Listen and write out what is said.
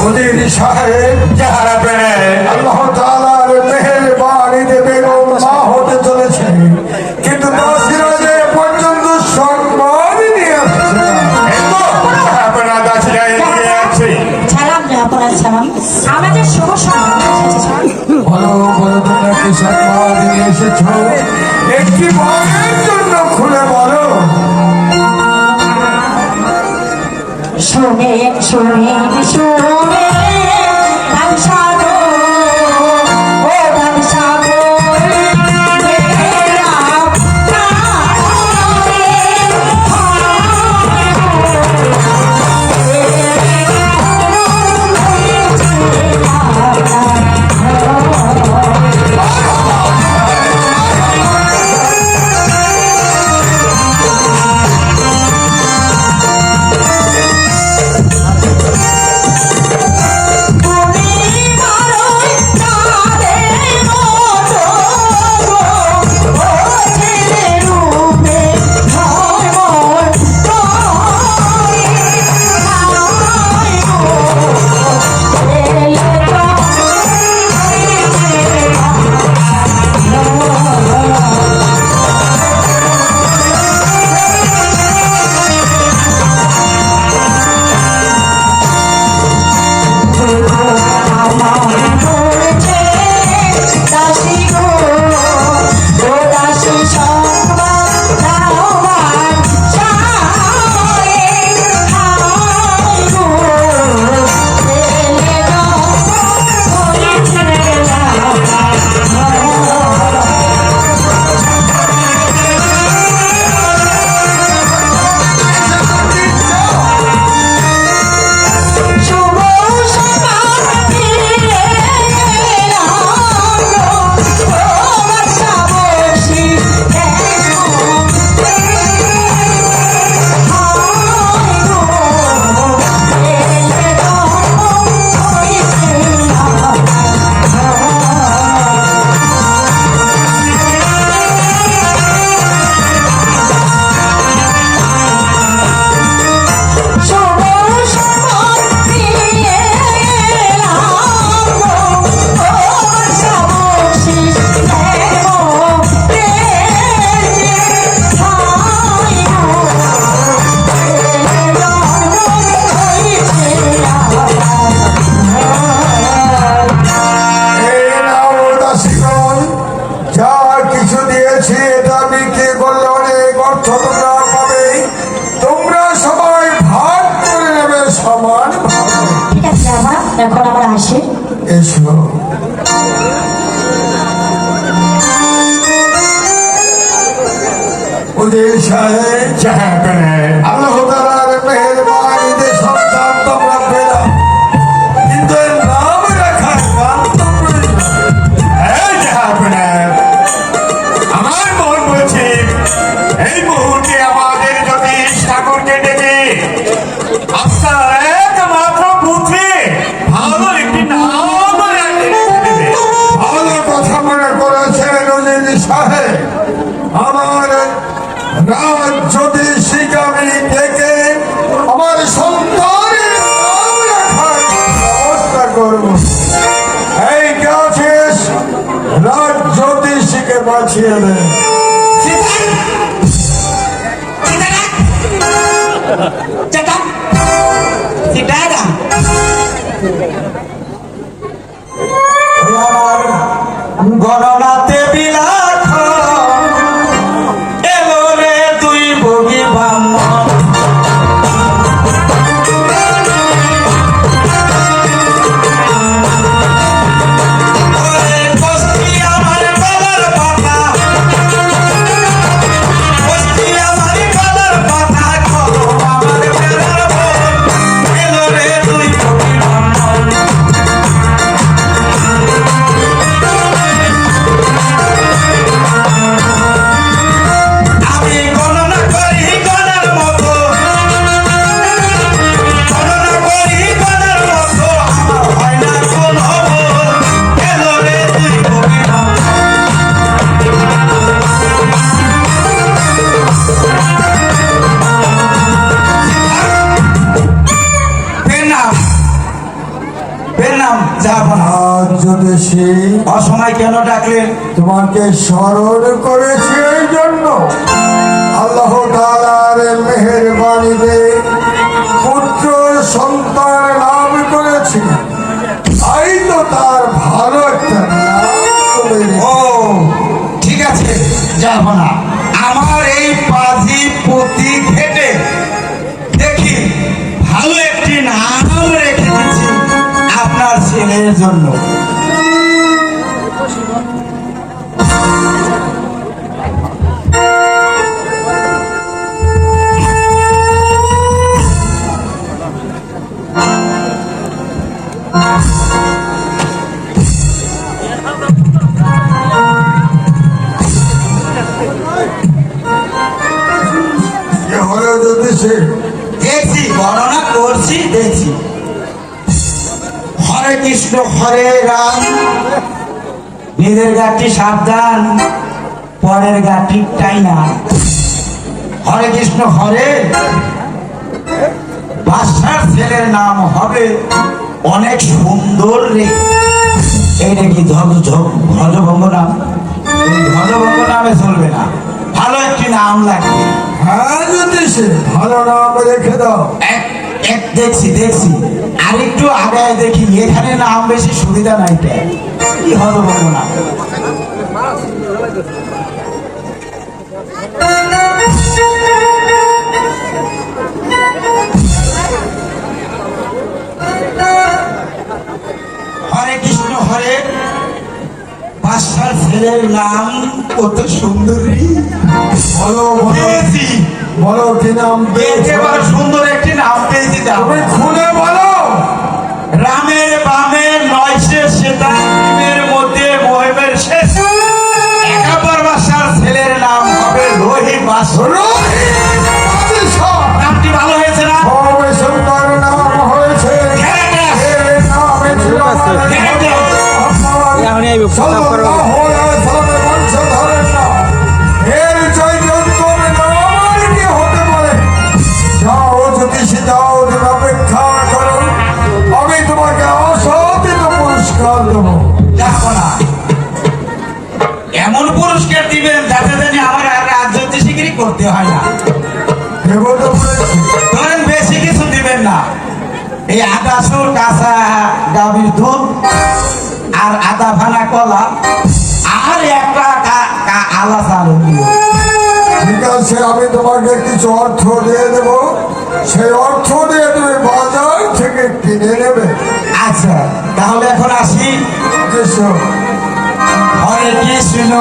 উজির সাহেব যাহারা পেনে আল্লাহ তাআলার মেহেরবানিতে বেগম মা হতে চলেছে, কিন্তু দাসীরা যে পর্যন্ত সম্মান নিয়ে আসছে না। আপনার দাসীরা এগিয়ে আছে। সালাম আপনার সালাম, আমাদের শুভ সম্মান এসেছে। বলো বলো তোমরা কি সম্মান নিয়ে এসেছ? একটি বরের জন্য খুলে বলো। শুনে শুনে শুনে এখন আমরা আসি। এসো উজির সাহেব, যাহারা পেনে আল্লাহ তাআলার মেহেরবানিতে সন্তান তোমরা পেলাম, কিন্তু এর নাম রাখা গন্তব্য যাহারা পেনে আমার মন বলছে এই মুহূর্তে আমাদের যদি ঠাকুরকে ডেকে আপনার একমাত্র পুত্রে ভালো একটি নাম রাখতে ভালো কথা মনে করেছেন উজির সাহেব। আমার রাজ জ্যোতিষীকে আমি ডেকে আমার সন্তানের নাম রাখার ব্যবস্থা করব। এই কাছে রাজ জ্যোতিষীকে বাঁচিয়ে দেন। গণনাতে বিলাখ এলো রে তুই ভোগী ব্রাহ্মণ কষ্টি আমার গলার পাতা, কষ্টি আমার গলার পাতা, আমার বেড়ার বোন এলো রে নাম যাব না। আজ যদি সে অসময় কেন ডাকলেন? তোমাকে স্মরণ করেছে এই জন্য আল্লাহ তাআলার মেহেরবানিতে পুত্র সন্তান লাভ করেছে, তাই তো তার ভালো একটা নাম করে ও ঠিক আছে, যাব না। আমার এই পাজি পুঁতি ঘেটে দেখি ভালো একটি নাম রেখে দিচ্ছি আপনার ছেলের জন্য। এ হলো যদি সে দেখছি, গণনা করছি, দেখছি। হরে কৃষ্ণ হরে রাম, নিজের গাটি সাবধান, পরের গাটি টাইনা। হরে কৃষ্ণ হরে, বাদশার ছেলের নাম হবে অনেক সুন্দর রে। এইটা কি ধ্বজভঙ্গ নাম? এই ধ্বজভঙ্গ নামে চলবে না, ভালো একটি নাম লাগবে। হ্যাঁ যদি সে ভালো নাম রেখে দাও। দেখছি আর একটু আগে দেখি, এখানে নাম বেশি সুবিধা নাই। কি হবে বলবো না। হরে কৃষ্ণ হরে, বাদশার ছেলের নাম কত সুন্দরী। বলো বলো পেয়েছি, বলো কি নাম পেয়েছো? একেবারে সুন্দর একটি নাম পেয়েছি। তুমি খুলে বলো। রামের বামের নয় শেষ, সেটা প্রেমের মধ্যে মহিমের শেষ। একাবার বাদশার ছেলের নাম হবে রহিম বাদশা। রহিম বাদশা। নামটি ভালো হয়েছে না? খুবই সুন্দর নাম হয়েছে। Character. এর নামে ছিল আমাদের Character. এখনই আইবে, প্রস্তাব করো। সাল্লাল্লাহু আলাইহি সাল্লামের বংশধরের নাম। এর চাইতে উত্তম নাম আর কি হতে পারে? যাও জ্যোতিষী, যাও, তুমি অপেক্ষা করো, আমি তোমাকে অসাধিত পুরস্কার দেবো। যাবো না। এমন পুরস্কার দিবেন যাতে জানি আমার আর রাজ্য শিগগিরই করতে হয় না। দেবো তো বলেছি। ধরেন বেশি কিছু দিবেন না, এই আদা সুর কাঁচা গাভীর দুধ আর আদা ভানা কলা আর একটা আলা চাল দিবেন। ঠিক আছে, আমি তোমাকে কিছু অর্থ দিয়ে দেবো, সেই অর্থ দিয়ে তুমি বাজার থেকে কিনে নেবে। আচ্ছা তাহলে এখন আসি। এসো। হরে কৃষ্ণ